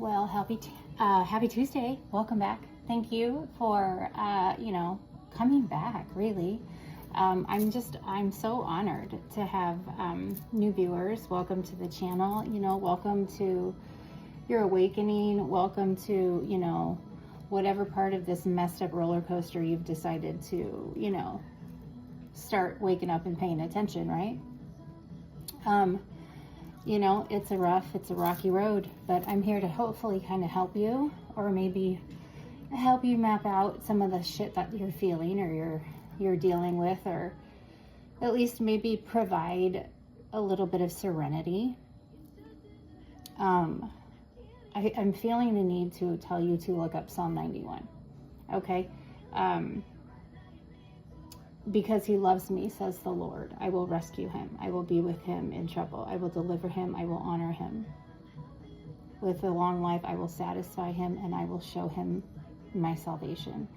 Well, happy Tuesday. Welcome back. Thank you for, coming back, really. I'm so honored to have new viewers. Welcome to the channel. Welcome to your awakening. Welcome to, whatever part of this messed up roller coaster you've decided to, start waking up and paying attention, right? It's a rocky road, but I'm here to hopefully kind of help you, or maybe help you map out some of the shit that you're feeling or you're dealing with, or at least maybe provide a little bit of serenity. I'm feeling the need to tell you to look up Psalm 91. Okay. Because he loves me, says the Lord. I will rescue him. I will be with him in trouble. I will deliver him. I will honor him. With a long life, I will satisfy him, and I will show him my salvation.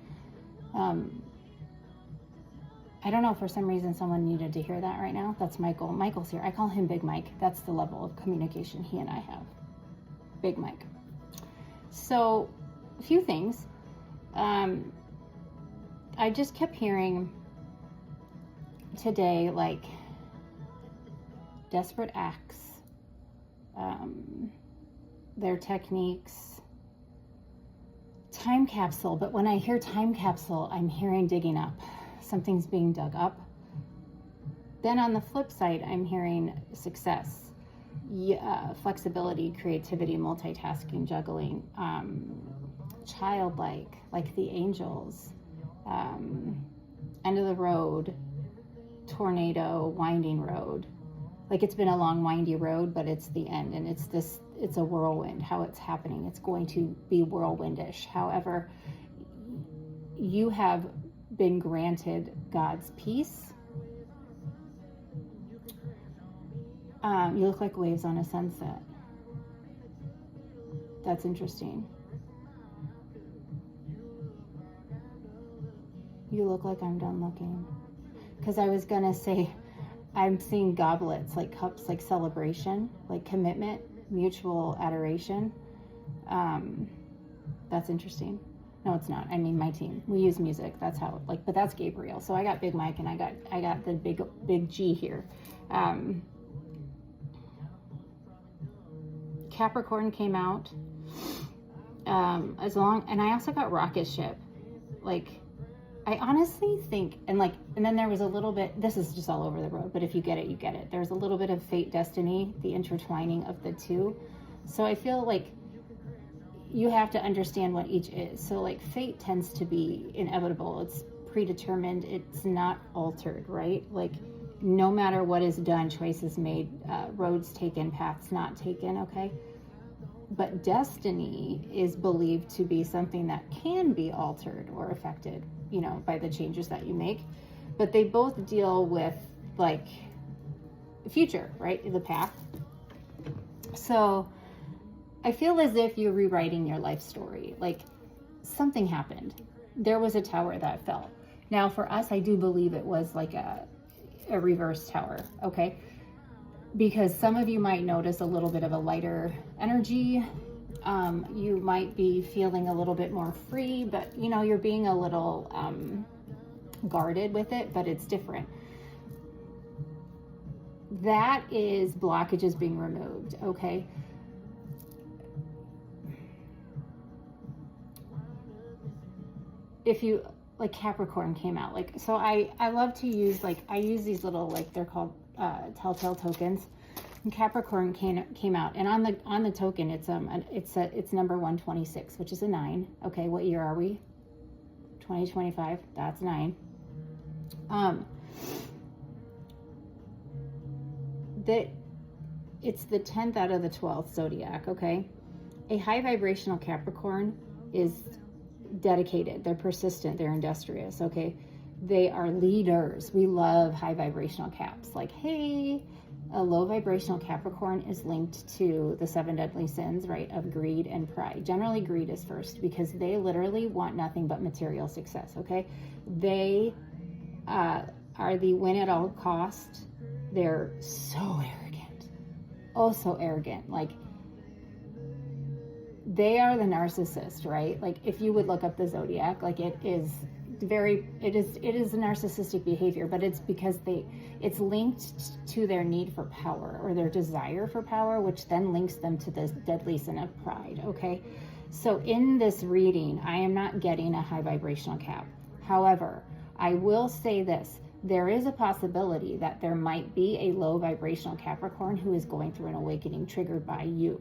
I don't know, for some reason, someone needed to hear that right now. That's Michael. Michael's here. I call him Big Mike. That's the level of communication he and I have. Big Mike. So, a few things. I just kept hearing today, like, desperate acts, their techniques, time capsule. But when I hear time capsule, I'm hearing digging up. Something's being dug up. Then on the flip side, I'm hearing success, flexibility, creativity, multitasking, juggling, childlike, like the angels, end of the road, tornado, winding road. Like, it's been a long windy road, but it's the end, and it's a whirlwind. How it's happening, it's going to be whirlwindish. However, you have been granted God's peace. You look like waves on a sunset. That's interesting. You look like I'm done looking. Because I was going to say, I'm seeing goblets, like cups, like celebration, like commitment, mutual adoration. That's interesting. No, it's not. I mean, my team, we use music. That's how, like, but that's Gabriel. So I got Big Mike, and I got the big G here. Capricorn came out. And I also got Rocket Ship. Like, I honestly think, and then there was a little bit, this is just all over the road, but if you get it, you get it. There's a little bit of fate, destiny, the intertwining of the two. So I feel like you have to understand what each is. So, like, fate tends to be inevitable. It's predetermined. It's not altered, right? Like, no matter what is done, choices made, roads taken, paths not taken, okay? But destiny is believed to be something that can be altered or affected, by the changes that you make. But they both deal with, like, the future, right? The path. So I feel as if you're rewriting your life story. Like, something happened. There was a tower that fell. Now, for us, I do believe it was like a reverse tower, okay? Because some of you might notice a little bit of a lighter energy. You might be feeling a little bit more free, but you're being a little guarded with it, but it's different. That is blockages being removed, okay? If you, like, Capricorn came out, like, so I love to use, like, I use these little, like, they're called telltale tokens. And Capricorn came out, and on the token, it's number 126, which is a 9. Okay, what year are we? 2025. That's 9. It's the 10th out of the 12th zodiac. Okay, a high vibrational Capricorn is dedicated. They're persistent. They're industrious. Okay, they are leaders. We love high vibrational Caps. Like, hey. A low vibrational Capricorn is linked to the 7 deadly sins, right, of greed and pride. Generally, greed is first, because they literally want nothing but material success, okay? They are the win at all cost. They're so arrogant. Oh, so arrogant. Like, they are the narcissist, right? Like if you would look up the zodiac, like it is a narcissistic behavior, but it's because it's linked to their need for power or their desire for power, which then links them to this deadly sin of pride. Okay, so in this reading, I am not getting a high vibrational Cap. However, I will say this: there is a possibility that there might be a low vibrational Capricorn who is going through an awakening triggered by you.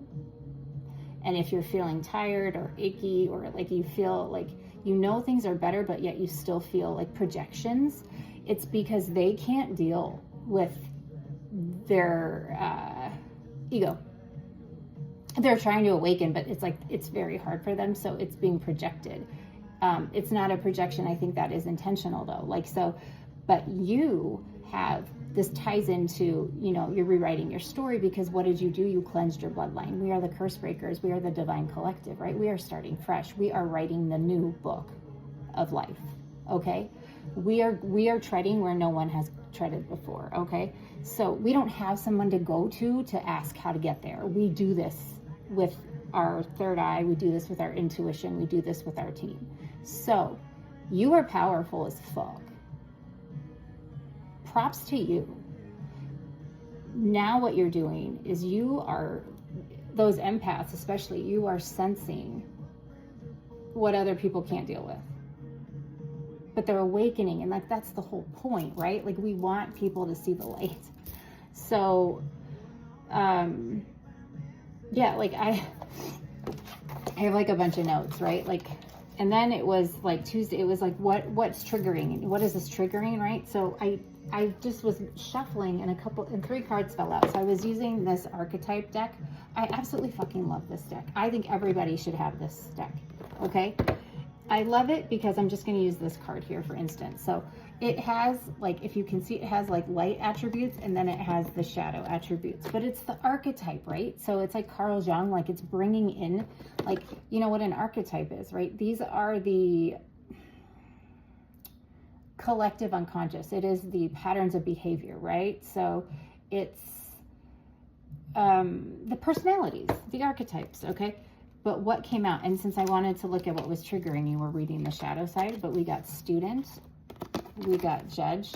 And if you're feeling tired or achy, or like you feel like you know things are better, but yet you still feel like projections, it's because they can't deal with their ego. They're trying to awaken, but it's like it's very hard for them, so it's being projected. It's not a projection. I think that is intentional though. Like so, but you have, this ties into, you know, you're rewriting your story, because what did you do? You cleansed your bloodline. We are the curse breakers. We are the divine collective, right? We are starting fresh. We are writing the new book of life. Okay. We are treading where no one has treaded before. Okay. So we don't have someone to go to ask how to get there. We do this with our third eye. We do this with our intuition. We do this with our team. So you are powerful as fuck. Props to you. Now what you're doing is you are, those empaths especially, you are sensing what other people can't deal with. But they're awakening, and like that's the whole point, right? Like we want people to see the light. So yeah, like I have like a bunch of notes, right? Like, and then it was like Tuesday, it was like what's triggering? What is this triggering, right? So I just was shuffling and 3 cards fell out. So I was using this archetype deck. I absolutely fucking love this deck. I think everybody should have this deck. Okay. I love it because I'm just going to use this card here for instance. So it has, like, if you can see, it has like light attributes, and then it has the shadow attributes, but it's the archetype, right? So it's like Carl Jung, like it's bringing in, like, you know what an archetype is, right? These are the collective unconscious. It is the patterns of behavior, right? So it's the personalities, the archetypes, okay? But what came out, and since I wanted to look at what was triggering you, we're reading the shadow side, but we got student, we got judge,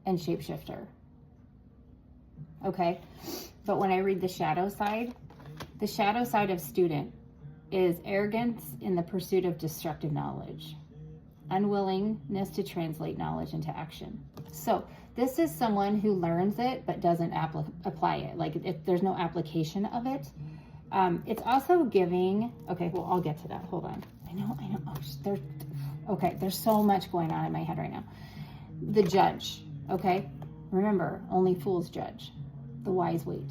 and shapeshifter. Okay? But when I read the shadow side of student is arrogance in the pursuit of destructive knowledge, unwillingness to translate knowledge into action. So this is someone who learns it but doesn't apply it. Like if there's no application of it. It's also giving, okay, well, I'll get to that. Hold on. I know. There's so much going on in my head right now. The judge, okay? Remember, only fools judge. The wise wait.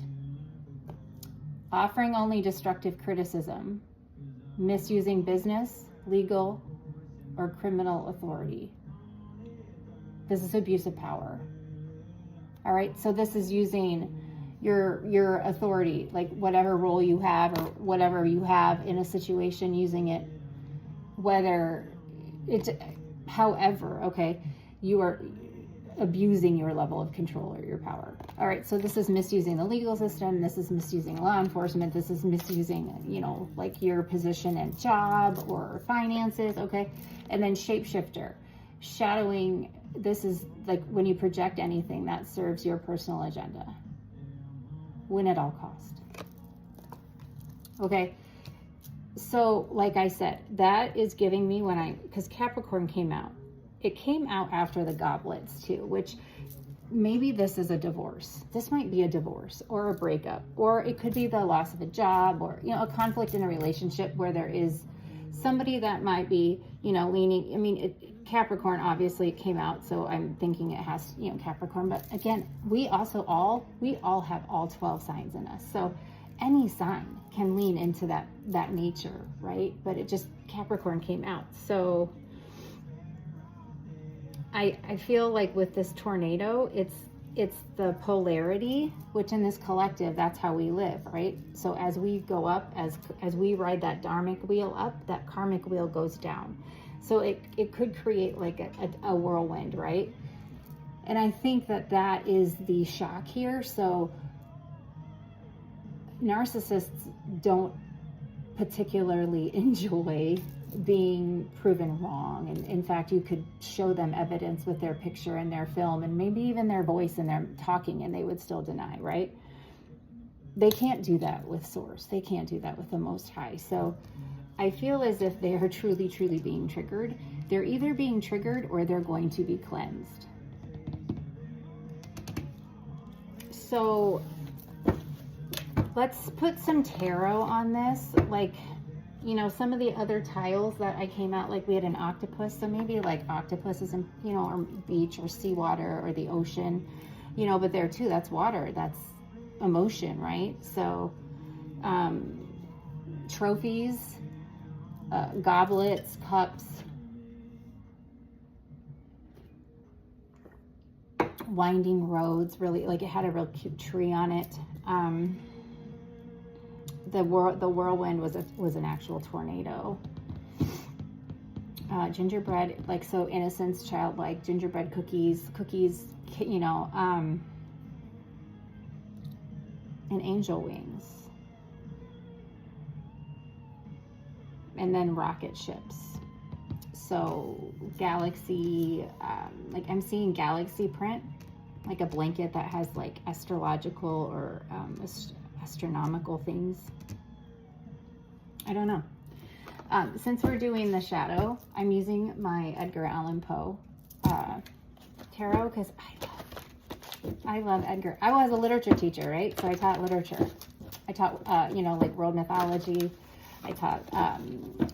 Offering only destructive criticism. Misusing business, legal, or criminal authority. This is abuse of power. All right, so this is using your authority, like whatever role you have or whatever you have in a situation, using it, whether it's, however, okay, you are abusing your level of control or your power. All right, so this is misusing the legal system, this is misusing law enforcement, this is misusing, you know, like your position and job or finances, okay? And then shapeshifter, shadowing, this is like when you project anything that serves your personal agenda. Win at all cost. Okay, so like I said, that is giving me because Capricorn came out. It came out after the goblets too, which maybe this is a divorce. This might be a divorce or a breakup, or it could be the loss of a job, or, you know, a conflict in a relationship where there is somebody that might be, you know, leaning. I mean, Capricorn obviously came out, so I'm thinking it has, you know, Capricorn. But again, we all have all 12 signs in us. So any sign can lean into that nature, right? But it just, Capricorn came out. So I feel like with this tornado, it's the polarity, which in this collective, that's how we live, right? So as we go up, as we ride that dharmic wheel up, that karmic wheel goes down. So it could create like a whirlwind, right? And I think that is the shock here. So narcissists don't particularly enjoy being proven wrong. And in fact, you could show them evidence with their picture and their film and maybe even their voice and their talking, and they would still deny, right? They can't do that with Source. They can't do that with the Most High. So I feel as if they are truly, truly being triggered. They're either being triggered or they're going to be cleansed. So let's put some tarot on this. Like, you know, some of the other tiles that I came out, like we had an octopus. So maybe like octopus is in, you know, or beach or seawater or the ocean, you know, but there too, that's water. That's emotion, right? So trophies, goblets, cups, winding roads, really, like it had a real cute tree on it. The whirlwind was an actual tornado. Gingerbread, like, so innocence, childlike, gingerbread cookies, you know, and angel wings. And then rocket ships. So galaxy, like I'm seeing galaxy print, like a blanket that has like astrological or astronomical things. I don't know. Since we're doing the shadow, I'm using my Edgar Allan Poe tarot because I love Edgar. I was a literature teacher, right? So I taught literature. I taught, you know, like world mythology. I taught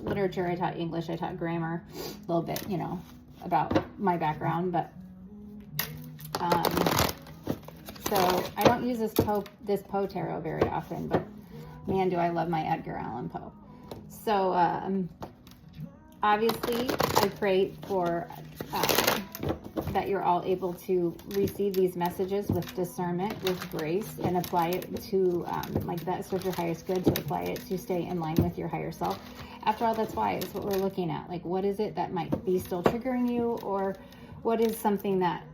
literature. I taught English. I taught grammar. A little bit, you know, about my background. But so I don't use this Poe tarot very often. But man, do I love my Edgar Allan Poe. So obviously, I pray for that you're all able to receive these messages with discernment, with grace, and apply it to, like that serves your highest good, to apply it to stay in line with your higher self. After all, that's why it's what we're looking at. Like, what is it that might be still triggering you, or what is something that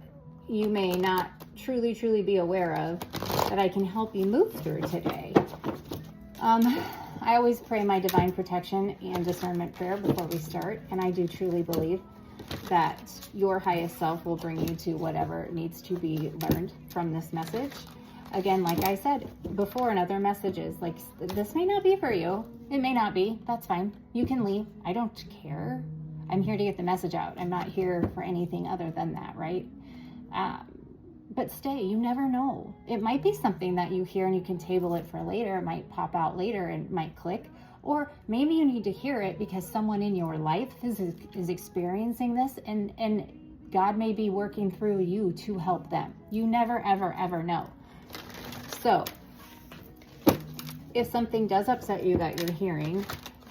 you may not truly, truly be aware of that I can help you move through today? I always pray my divine protection and discernment prayer before we start, and I do truly believe that your highest self will bring you to whatever needs to be learned from this message. Again, like I said before in other messages, like, this may not be for you. It may not be. That's fine. You can leave. I don't care. I'm here to get the message out. I'm not here for anything other than that, right? But stay. You never know. It might be something that you hear and you can table it for later. It might pop out later and might click. Or maybe you need to hear it because someone in your life is experiencing this, and God may be working through you to help them. You never, ever, ever know. So if something does upset you that you're hearing,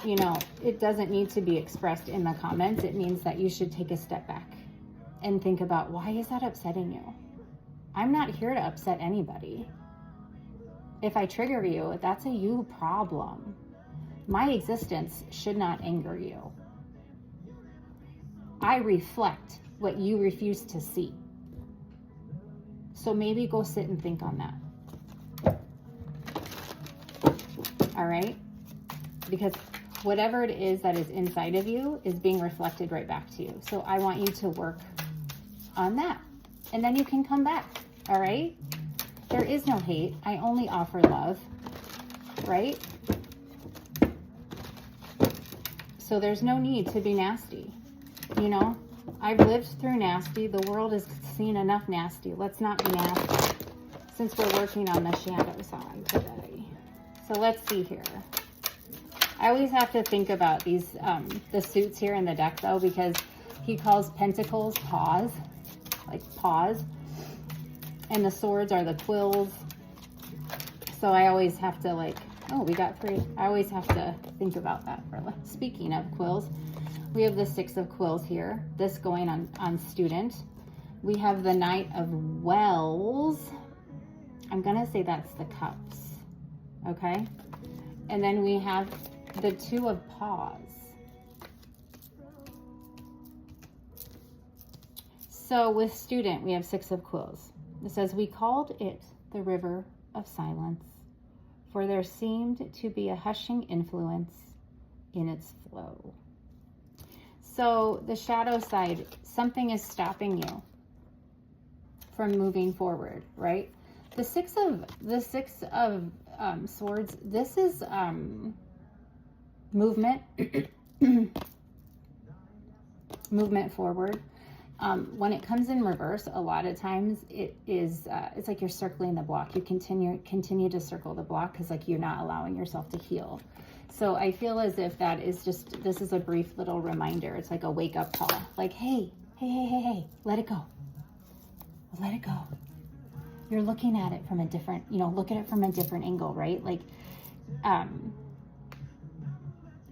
you know, it doesn't need to be expressed in the comments. It means that you should take a step back and think about, why is that upsetting you? I'm not here to upset anybody. If I trigger you, that's a you problem. My existence should not anger you. I reflect what you refuse to see. So maybe go sit and think on that. All right? Because whatever it is that is inside of you is being reflected right back to you. So I want you to work on that. And then you can come back. All right? There is no hate. I only offer love. Right? So there's no need to be nasty. You know, I've lived through nasty. The world has seen enough nasty. Let's not be nasty, since we're working on the shadow side today. So let's see here. I always have to think about these, the suits here in the deck though, because he calls pentacles paws, like paws. And the swords are the quills. So I always have to, like, oh, we got 3. I always have to think about that. Speaking of quills, we have the 6 of quills here. This going on student. We have the Knight of Wells. I'm going to say that's the cups. Okay? And then we have the 2 of paws. So with student, we have 6 of quills. It says, we called it the river of silence, for there seemed to be a hushing influence in its flow. So the shadow side, something is stopping you from moving forward, right? The six of swords, this is movement, movement forward. When it comes in reverse, a lot of times it is, it's like you're circling the block. You continue to circle the block because like you're not allowing yourself to heal. So I feel as if that is just, this is a brief little reminder. It's like a wake up call. Like, hey, let it go. Let it go. You're looking at it from a different, look at it from a different angle, right? Like,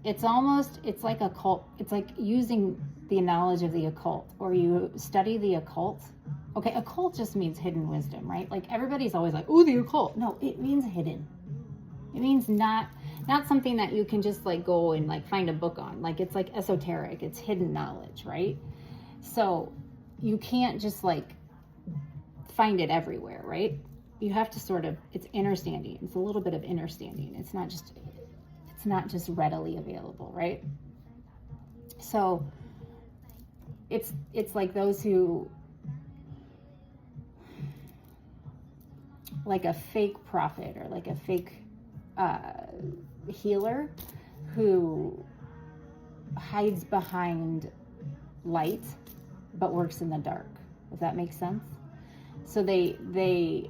it's like a cult. It's like using the knowledge of the occult, or you study the occult. Okay, occult just means hidden wisdom, right? Like everybody's always like, oh, the occult. No, it means hidden. It means not something that you can just like go and like find a book on. Like it's like esoteric, it's hidden knowledge, right? So you can't just like find it everywhere, right? You have to sort of, it's understanding. It's a little bit of understanding. It's not just readily available, right? So it's like those who, like a fake prophet or like a fake healer who hides behind light but works in the dark, if that makes sense. So they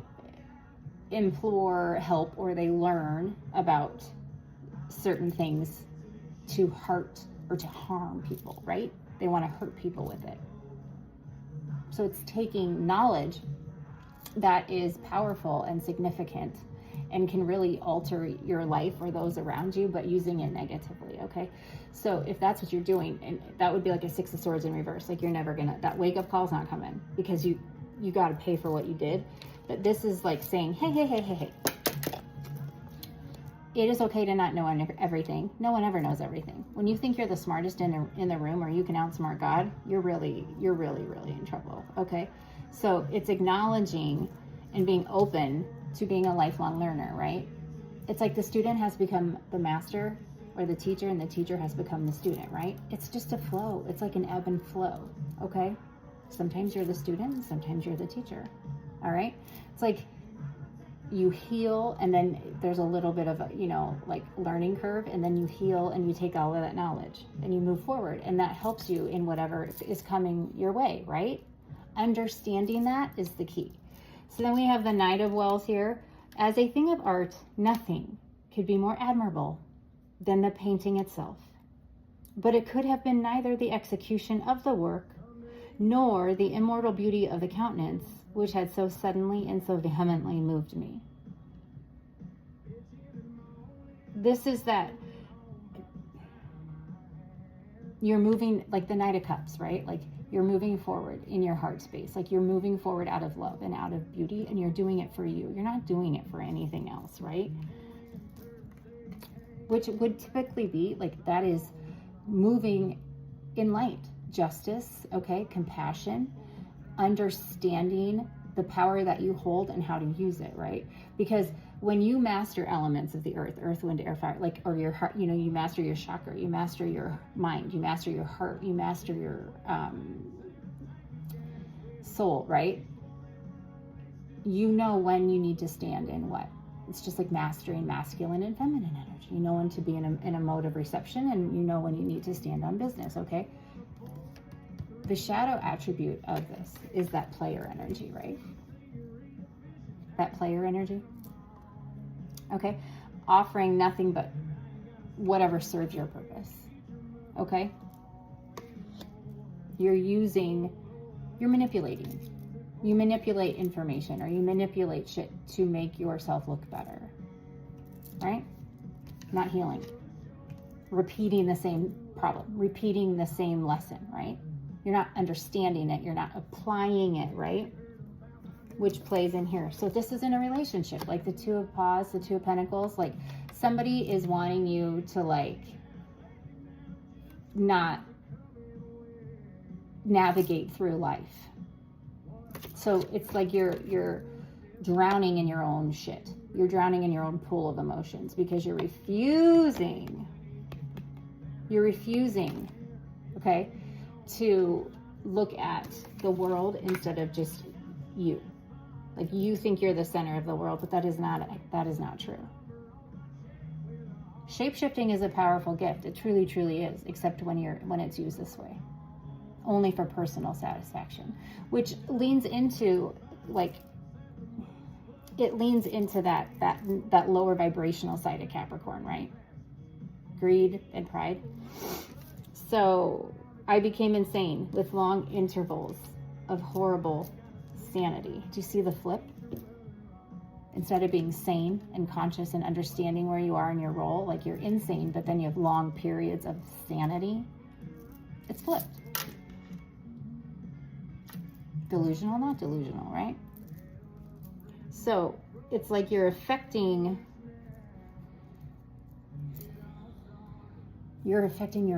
implore help, or they learn about certain things to hurt or to harm people, right? They want to hurt people with it. So it's taking knowledge that is powerful and significant and can really alter your life or those around you, but using it negatively, okay? So if that's what you're doing, and that would be like a Six of Swords in reverse, like you're never gonna, that wake-up call's not coming because you got to pay for what you did. But this is like saying, hey. It is okay to not know everything. No one ever knows everything. When you think you're the smartest in the room, or you can outsmart God, you're really in trouble, okay? So it's acknowledging and being open to being a lifelong learner, right? It's like the student has become the master or the teacher, and the teacher has become the student, right? It's just a flow. It's like an ebb and flow, okay? Sometimes you're the student, sometimes you're the teacher, all right? It's like you heal, and then there's a little bit of a, like learning curve, and then you heal and you take all of that knowledge and you move forward, and that helps you in whatever is coming your way, right? Understanding that is the key. So then we have the Knight of Wells here. As a thing of art, nothing could be more admirable than the painting itself. But it could have been neither the execution of the work nor the immortal beauty of the countenance, which had so suddenly and so vehemently moved me. This is that you're moving, like the Knight of Cups, right? Like you're moving forward in your heart space. Like you're moving forward out of love and out of beauty, and you're doing it for you. You're not doing it for anything else, right? Which would typically be like, that is moving in light, justice, okay, compassion, understanding the power that you hold and how to use it, right? Because when you master elements of the earth, wind, air, fire, like, or your heart, you master your chakra, you master your mind, you master your heart, you master your soul, right? You know when you need to stand in what? It's just like mastering masculine and feminine energy. You know when to be in a mode of reception, and you know when you need to stand on business, okay? The shadow attribute of this is that player energy, right? That player energy. Okay? Offering nothing but whatever serves your purpose. Okay? You're manipulating. You manipulate information, or you manipulate shit to make yourself look better. Right? Not healing. Repeating the same problem. Repeating the same lesson, right? You're not understanding it. You're not applying it, right? Which plays in here. So this is in a relationship, like the Two of Paws, the Two of Pentacles. Like somebody is wanting you to like not navigate through life. So it's like you're drowning in your own shit. You're drowning in your own pool of emotions because you're refusing, okay, to look at the world instead of just you. Like, you think you're the center of the world, but that is not true. Shape-shifting is a powerful gift. It truly, truly is, except when it's used this way. Only for personal satisfaction, which leans into that lower vibrational side of Capricorn, right? Greed and pride. So I became insane with long intervals of horrible sanity. Do you see the flip? Instead of being sane and conscious and understanding where you are in your role, like you're insane, but then you have long periods of sanity, it's flipped. Delusional, not delusional, right? So it's like you're affecting your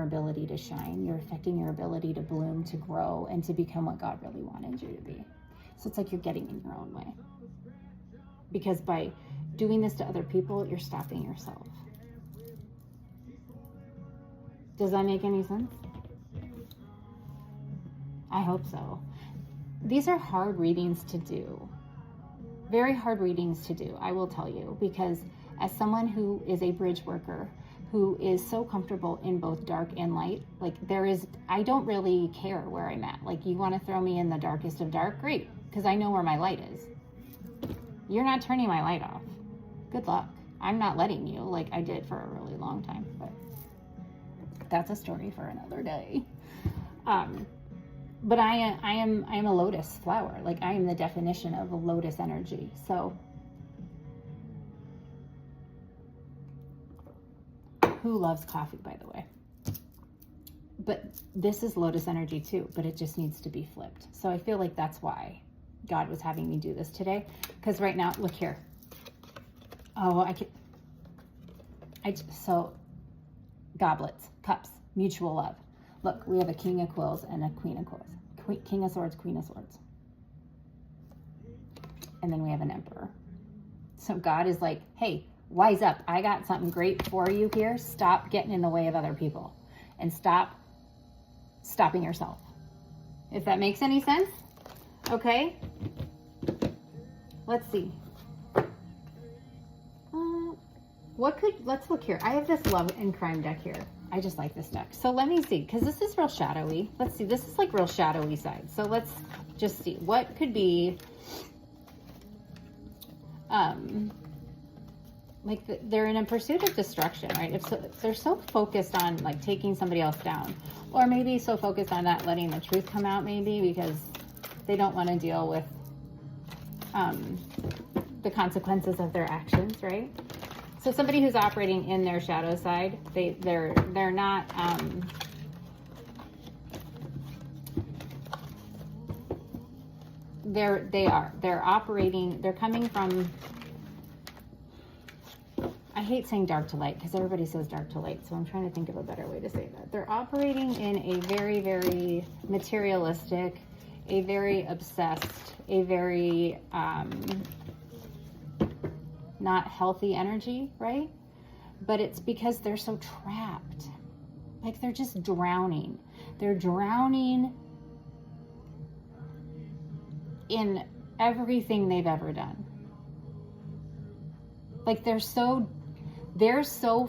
ability to shine. You're affecting your ability to bloom, to grow, and to become what God really wanted you to be. So it's like you're getting in your own way. Because by doing this to other people, you're stopping yourself. Does that make any sense? I hope so. These are hard readings to do. Very hard readings to do, I will tell you, because as someone who is a bridge worker, who is so comfortable in both dark and light, I don't really care where I'm at. Like, you want to throw me in the darkest of dark? Great, because I know where my light is. You're not turning my light off. Good luck. I'm not letting you, like I did for a really long time, but that's a story for another day. But I am a lotus flower. Like, I am the definition of a lotus energy. So who loves coffee, by the way? But this is lotus energy too, but it just needs to be flipped. So I feel like that's why God was having me do this today. Because right now, look here. Oh, so goblets, cups, mutual love. Look, we have a king of quills and a queen of quills. King of swords, queen of swords. And then we have an emperor. So God is like, hey, wise up. I got something great for you here. Stop getting in the way of other people. And stop stopping yourself. If that makes any sense. Okay. Let's see. Let's look here. I have this love and crime deck here. I just like this deck. So let me see, because this is real shadowy. Let's see, this is like real shadowy side. So let's just see what could be, they're in a pursuit of destruction, right? If they're so focused on like taking somebody else down, or maybe so focused on not letting the truth come out, maybe because they don't want to deal with the consequences of their actions, right? So somebody who's operating in their shadow side, they're not they're operating, they're coming from, I hate saying dark to light because everybody says dark to light, so I'm trying to think of a better way to say that. They're operating in a very, very materialistic, a very obsessed, a very not healthy energy, right? But it's because they're so trapped. Like, they're just drowning. They're drowning in everything they've ever done. Like, they're so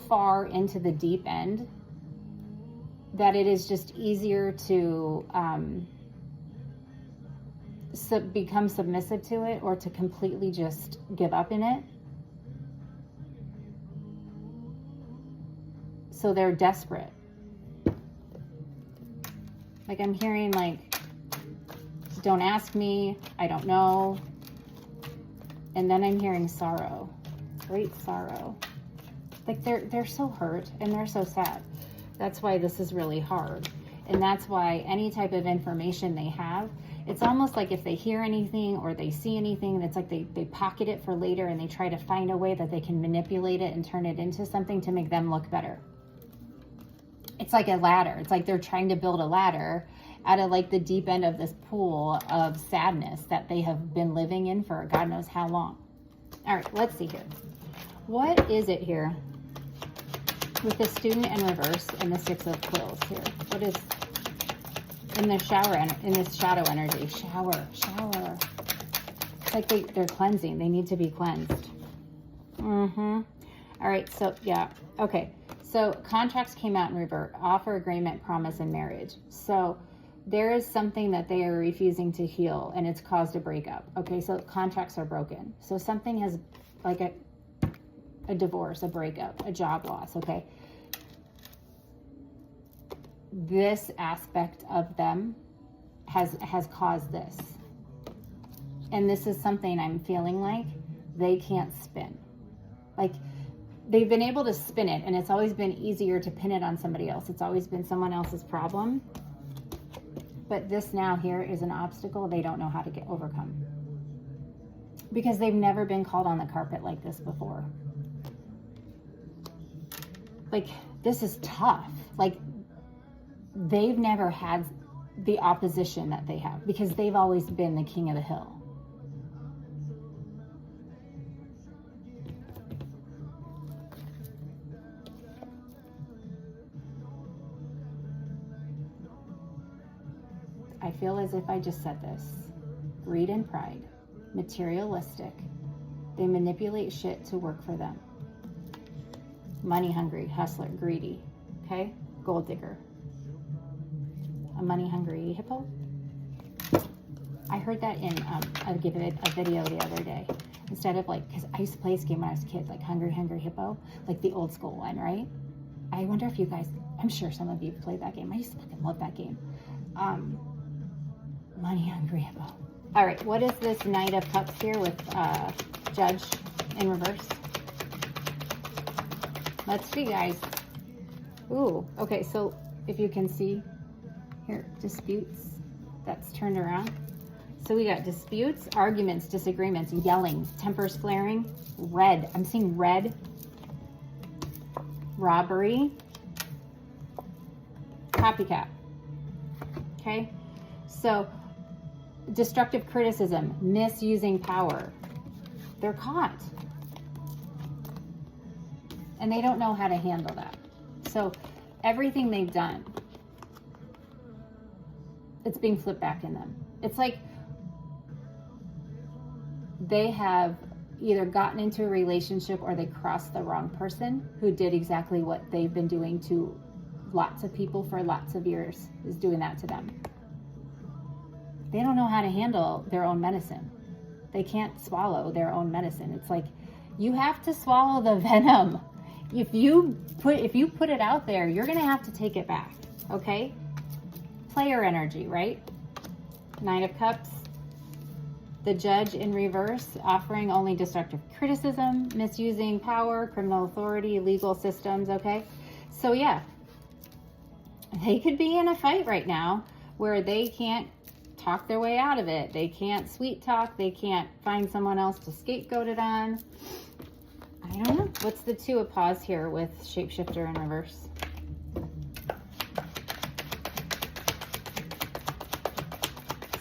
far into the deep end that it is just easier to become submissive to it, or to completely just give up in it. So they're desperate. Like, I'm hearing like, don't ask me, I don't know. And then I'm hearing sorrow, great sorrow. Like, they're so hurt and they're so sad. That's why this is really hard. And that's why any type of information they have, it's almost like if they hear anything or they see anything, it's like they pocket it for later, and they try to find a way that they can manipulate it and turn it into something to make them look better. It's like a ladder. It's like they're trying to build a ladder out of like the deep end of this pool of sadness that they have been living in for God knows how long. All right, let's see here. What is it here with the student in reverse and the Six of Quills here? What is in the in this shadow energy? Shower. It's like they're cleansing. They need to be cleansed. All right, so yeah, okay. So contracts came out in revert, offer, agreement, promise, and marriage. So there is something that they are refusing to heal, and it's caused a breakup. Okay, so contracts are broken. So something has, like a divorce, a breakup, a job loss, okay? This aspect of them has caused this. And this is something I'm feeling like they can't spin. Like, they've been able to spin it, and it's always been easier to pin it on somebody else. It's always been someone else's problem. But this now here is an obstacle they don't know how to overcome. Because they've never been called on the carpet like this before. Like, this is tough. Like, they've never had the opposition that they have because they've always been the king of the hill. I feel as if I just said this. Greed and pride, materialistic. They manipulate shit to work for them. Money hungry, hustler, greedy, okay? Gold digger. A money hungry hippo? I heard that in a video the other day. Instead of like, because I used to play this game when I was a kid, like Hungry Hippo, like the old school one, right? I wonder if you guys, I'm sure some of you played that game. I used to fucking love that game. Money hungry hippo. All right, what is this Knight of Cups here with Judge in reverse? Let's see, guys. Ooh, okay, so if you can see here, disputes, that's turned around. So we got disputes, arguments, disagreements, yelling, tempers flaring, red. I'm seeing red, robbery, copycat. Okay, so destructive criticism, misusing power. They're caught. And they don't know how to handle that. So everything they've done, it's being flipped back in them. It's like they have either gotten into a relationship or they crossed the wrong person who did exactly what they've been doing to lots of people for lots of years, is doing that to them. They don't know how to handle their own medicine. They can't swallow their own medicine. It's like, you have to swallow the venom. If you put it out there, you're going to have to take it back. Okay? Player energy, right? Nine of Cups. The Judge in reverse, offering only destructive criticism, misusing power, criminal authority, legal systems, okay? So yeah, they could be in a fight right now where they can't talk their way out of it. They can't sweet talk. They can't find someone else to scapegoat it on. I don't know. What's the Two of Paws here with Shapeshifter in reverse?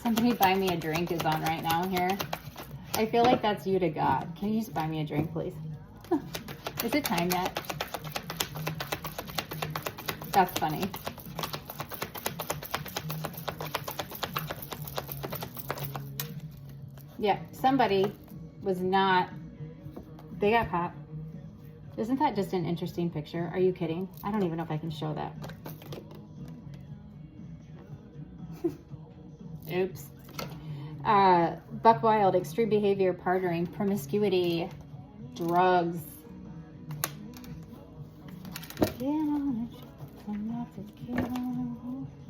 Somebody buy me a drink is on right now here. I feel like that's you to God. Can you just buy me a drink, please? Is it time yet? That's funny. Yeah, somebody was not, they got caught. Isn't that just an interesting picture? Are you kidding? I don't even know if I can show that. Oops. Buck Wild, extreme behavior, partnering, promiscuity, drugs.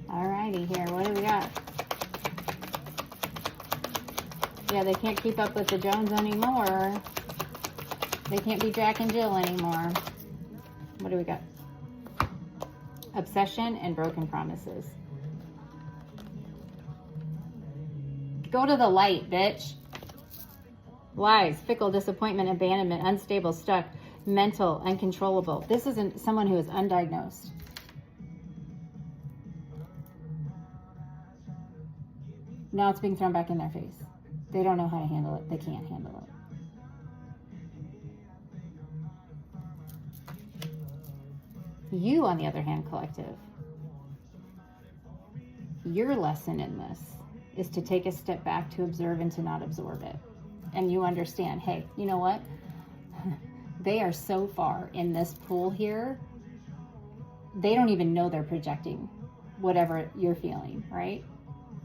Alrighty, here, what do we got? Yeah, they can't keep up with the Jones anymore. They can't be Jack and Jill anymore. What do we got? Obsession and broken promises. Go to the light, bitch. Lies, fickle, disappointment, abandonment, unstable, stuck, mental, uncontrollable. This isn't someone who is undiagnosed. Now it's being thrown back in their face. They don't know how to handle it. They can't handle it. You, on the other hand, collective, your lesson in this is to take a step back, to observe and to not absorb it. And you understand, hey, you know what? They are so far in this pool here, they don't even know they're projecting whatever you're feeling, right?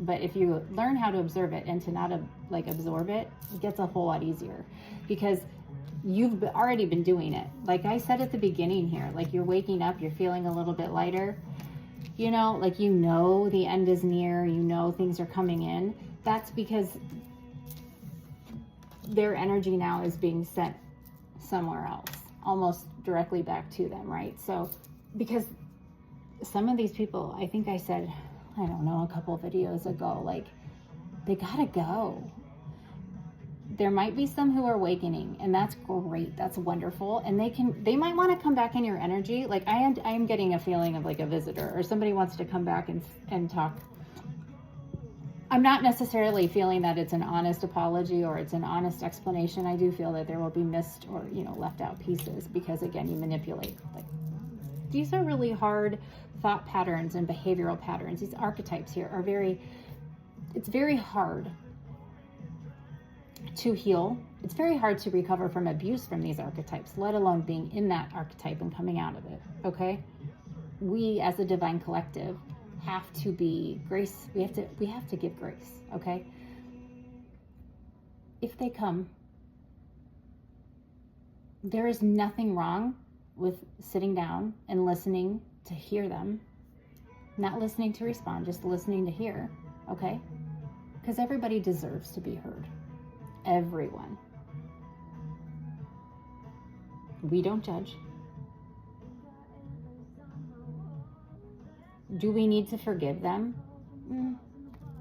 But if you learn how to observe it and to not absorb it, it gets a whole lot easier, because you've already been doing it. Like I said at the beginning here, like you're waking up, you're feeling a little bit lighter, you know, like you know the end is near, you know things are coming in. That's because their energy now is being sent somewhere else, almost directly back to them, right? So because some of these people, I think I said, I don't know, a couple of videos ago, like they gotta go. There might be some who are awakening, and that's great, that's wonderful, and they might want to come back in your energy. Like I am getting a feeling of like a visitor or somebody wants to come back and talk. I'm not necessarily feeling that it's an honest apology or it's an honest explanation. I do feel that there will be missed or, you know, left out pieces, because again, you manipulate. Like, these are really hard thought patterns and behavioral patterns. These archetypes here are it's very hard to heal. It's very hard to recover from abuse from these archetypes, let alone being in that archetype and coming out of it, okay? We as a divine collective have to be grace. We have to give grace, okay? If they come, there is nothing wrong with sitting down and listening to hear them, not listening to respond, just listening to hear, okay? Because everybody deserves to be heard. Everyone. We don't judge. Do we need to forgive them?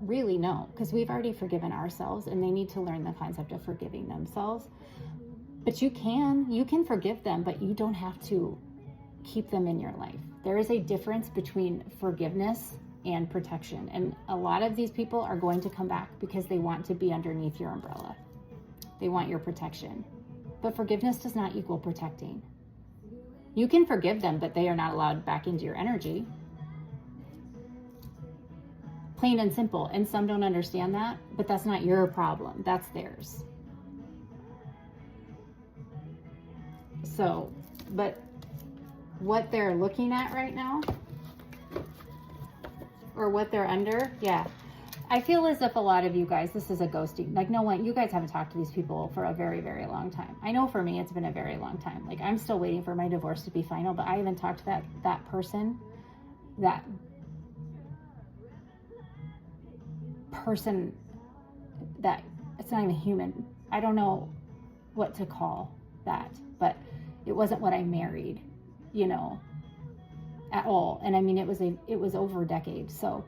Really, no, because we've already forgiven ourselves, and they need to learn the concept of forgiving themselves. But you can forgive them, but you don't have to keep them in your life. There is a difference between forgiveness and protection. And a lot of these people are going to come back because they want to be underneath your umbrella. They want your protection. But forgiveness does not equal protecting. You can forgive them, but they are not allowed back into your energy. Plain and simple. And some don't understand that, but that's not your problem. That's theirs. So, but what they're looking at right now, or what they're under, yeah. I feel as if a lot of you guys, this is a ghosting. Like no one, you guys haven't talked to these people for a very, very long time. I know for me, it's been a very long time. Like I'm still waiting for my divorce to be final, but I haven't talked to that person that it's not even human. I don't know what to call that, but it wasn't what I married, you know, at all. And I mean, it was over a decade. So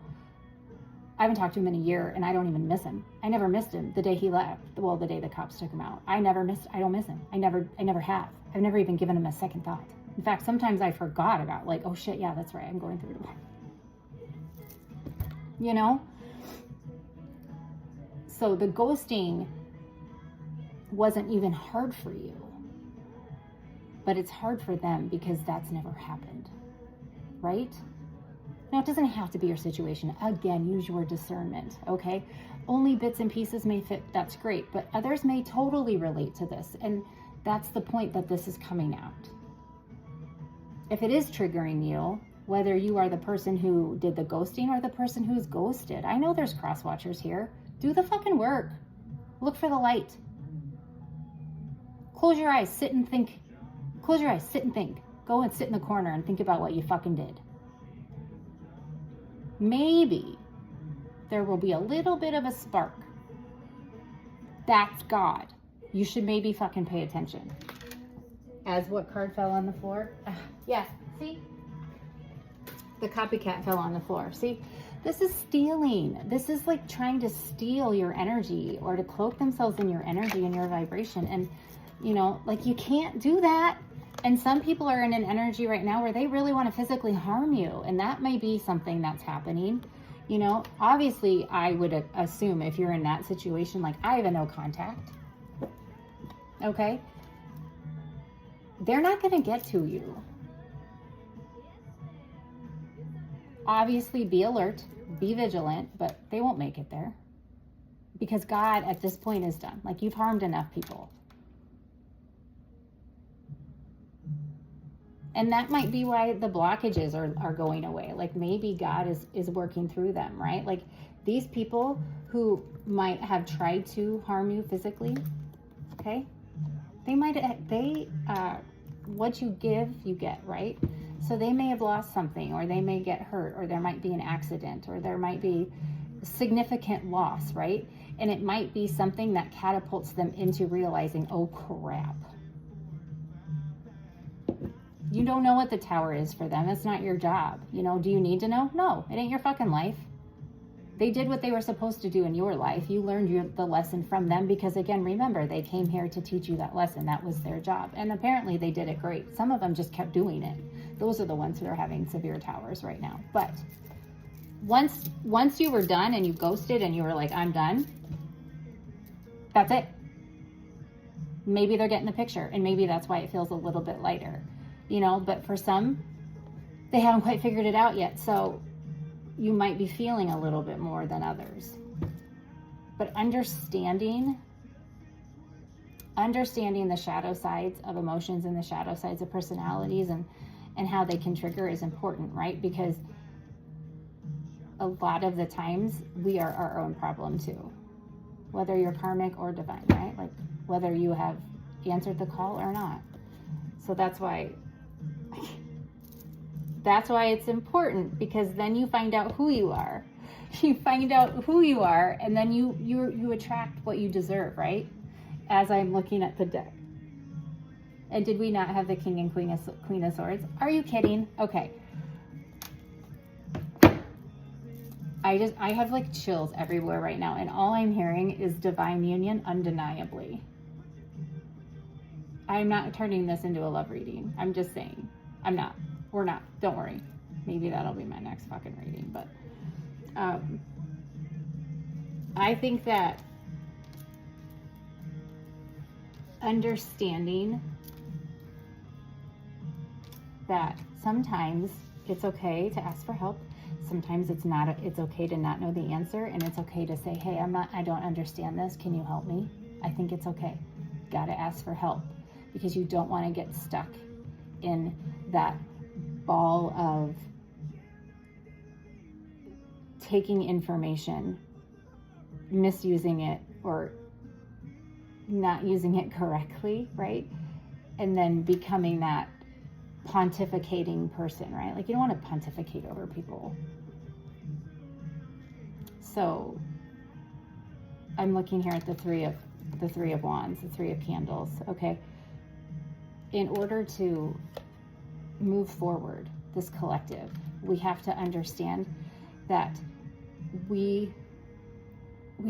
I haven't talked to him in a year, and I don't even miss him. I never missed him the day he left. Well, the day the cops took him out. I don't miss him. I never have. I've never even given him a second thought. In fact, sometimes I forgot about, like, oh shit, yeah, that's right, I'm going through it. You know? So the ghosting wasn't even hard for you. But it's hard for them because that's never happened. Right? Now, it doesn't have to be your situation. Again, use your discernment, okay? Only bits and pieces may fit, that's great, but others may totally relate to this, and that's the point that this is coming out. If it is triggering you, whether you are the person who did the ghosting or the person who's ghosted, I know there's cross-watchers here. Do the fucking work. Look for the light. Close your eyes, sit and think. Close your eyes, sit and think. Go and sit in the corner and think about what you fucking did. Maybe there will be a little bit of a spark. That's God. You should maybe fucking pay attention. As what card fell on the floor? Yeah, see? The copycat fell on the floor. See? This is stealing. This is like trying to steal your energy or to cloak themselves in your energy and your vibration. And, you know, like you can't do that. And some people are in an energy right now where they really want to physically harm you. And that may be something that's happening. You know, obviously I would assume if you're in that situation, like I have a no contact. Okay. They're not going to get to you. Obviously, be alert, be vigilant, but they won't make it there. Because God, at this point, is done. Like, you've harmed enough people. And that might be why the blockages are going away. Like, maybe God is working through them, right? Like, these people who might have tried to harm you physically, okay? What you give, you get, right? So they may have lost something, or they may get hurt, or there might be an accident, or there might be significant loss, right? And it might be something that catapults them into realizing, oh crap. You don't know what the tower is for them. It's not your job. You know, do you need to know? No, it ain't your fucking life. They did what they were supposed to do in your life. You learned the lesson from them because, again, remember, they came here to teach you that lesson. That was their job. And apparently they did it great. Some of them just kept doing it. Those are the ones who are having severe towers right now. But once you were done and you ghosted and you were like, I'm done, that's it. Maybe they're getting the picture, and maybe that's why it feels a little bit lighter, you know, but for some, they haven't quite figured it out yet. So you might be feeling a little bit more than others. But understanding the shadow sides of emotions and the shadow sides of personalities and how they can trigger is important, right? Because a lot of the times we are our own problem too, whether you're karmic or divine, right? Like whether you have answered the call or not. So that's why it's important, because then you find out who you are. You find out who you are, and then you attract what you deserve, right? As I'm looking at the deck. And did we not have the King and Queen of Swords? Are you kidding? Okay. I have like chills everywhere right now, and all I'm hearing is divine union undeniably. I'm not turning this into a love reading. I'm just saying. I'm not. We're not. Don't worry. Maybe that'll be my next fucking reading. But I think that understanding that sometimes it's okay to ask for help. Sometimes it's not. It's okay to not know the answer, and it's okay to say, "Hey, I don't understand this. Can you help me?" I think it's okay. You gotta ask for help, because you don't want to get stuck in that ball of taking information, misusing it, or not using it correctly, right? And then becoming that pontificating person, right? Like, you don't want to pontificate over people. So I'm looking here at the three of wands, the three of candles. Okay. In order to move forward, this collective, we have to understand that we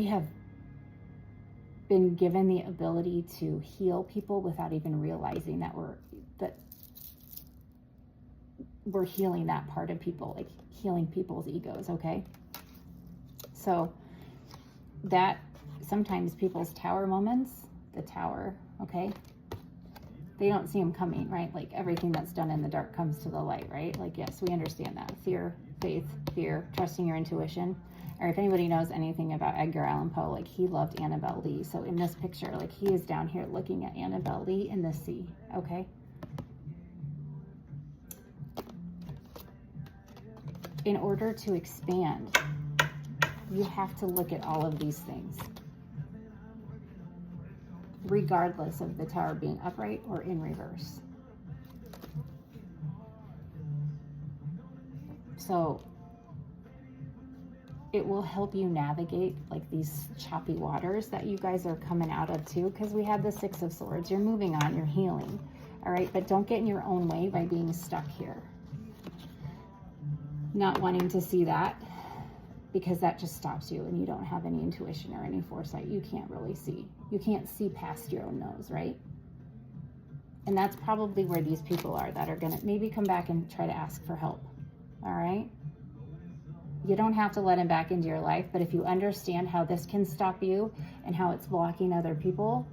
have been given the ability to heal people without even realizing that we're healing that part of people, like healing people's egos. Okay. So that sometimes people's tower moments, the tower, okay, they don't see them coming, right? Like everything that's done in the dark comes to the light, right? Like, yes, we understand that. Fear, faith, fear, trusting your intuition. Or if anybody knows anything about Edgar Allan Poe, like he loved Annabelle Lee. So in this picture, like he is down here looking at Annabelle Lee in the sea, okay? In order to expand, you have to look at all of these things, regardless of the tower being upright or in reverse. So it will help you navigate like these choppy waters that you guys are coming out of too, because we had the Six of Swords. You're moving on, you're healing, all right? But don't get in your own way by being stuck here. Not wanting to see that, because that just stops you and you don't have any intuition or any foresight. You can't really see. You can't see past your own nose, right? And that's probably where these people are that are going to maybe come back and try to ask for help, all right? You don't have to let them back into your life, but if you understand how this can stop you and how it's blocking other people,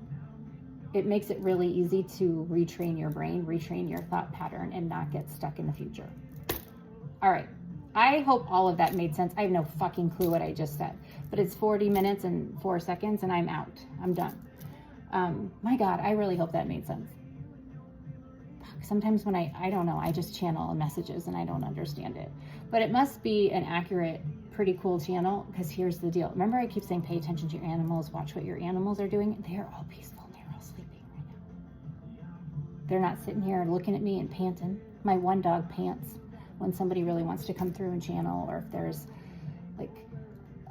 it makes it really easy to retrain your brain, retrain your thought pattern, and not get stuck in the future. All right. I hope all of that made sense. I have no fucking clue what I just said, but it's 40 minutes and 4 seconds and I'm out. I'm done. My God, I really hope that made sense. Sometimes when I don't know, I just channel messages and I don't understand it. But it must be an accurate, pretty cool channel, because here's the deal. Remember I keep saying pay attention to your animals, watch what your animals are doing? They're all peaceful and they're all sleeping right now. They're not sitting here looking at me and panting. My one dog pants when somebody really wants to come through and channel, or if there's like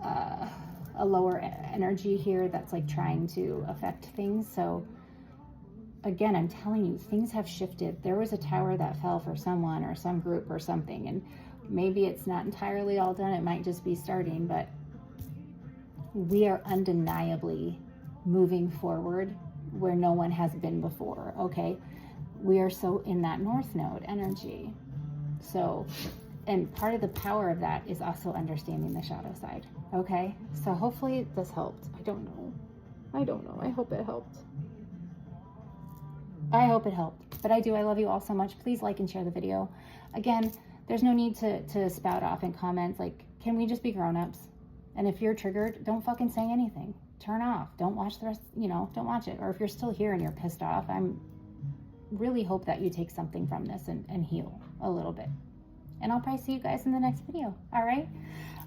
a lower energy here that's like trying to affect things. So again, I'm telling you, things have shifted. There was a tower that fell for someone or some group or something, and maybe it's not entirely all done. It might just be starting, but we are undeniably moving forward where no one has been before, okay? We are so in that North Node energy. So, and part of the power of that is also understanding the shadow side, okay? So hopefully this helped. I don't know. I hope it helped. I hope it helped. But I do. I love you all so much. Please like and share the video. Again, there's no need to spout off in comments. Like, can we just be grown-ups? And if you're triggered, don't fucking say anything. Turn off. Don't watch the rest, don't watch it. Or if you're still here and you're pissed off, I'm really hope that you take something from this and heal a little bit. And I'll probably see you guys in the next video. All right?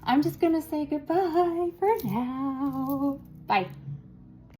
I'm just going to say goodbye for now. Bye.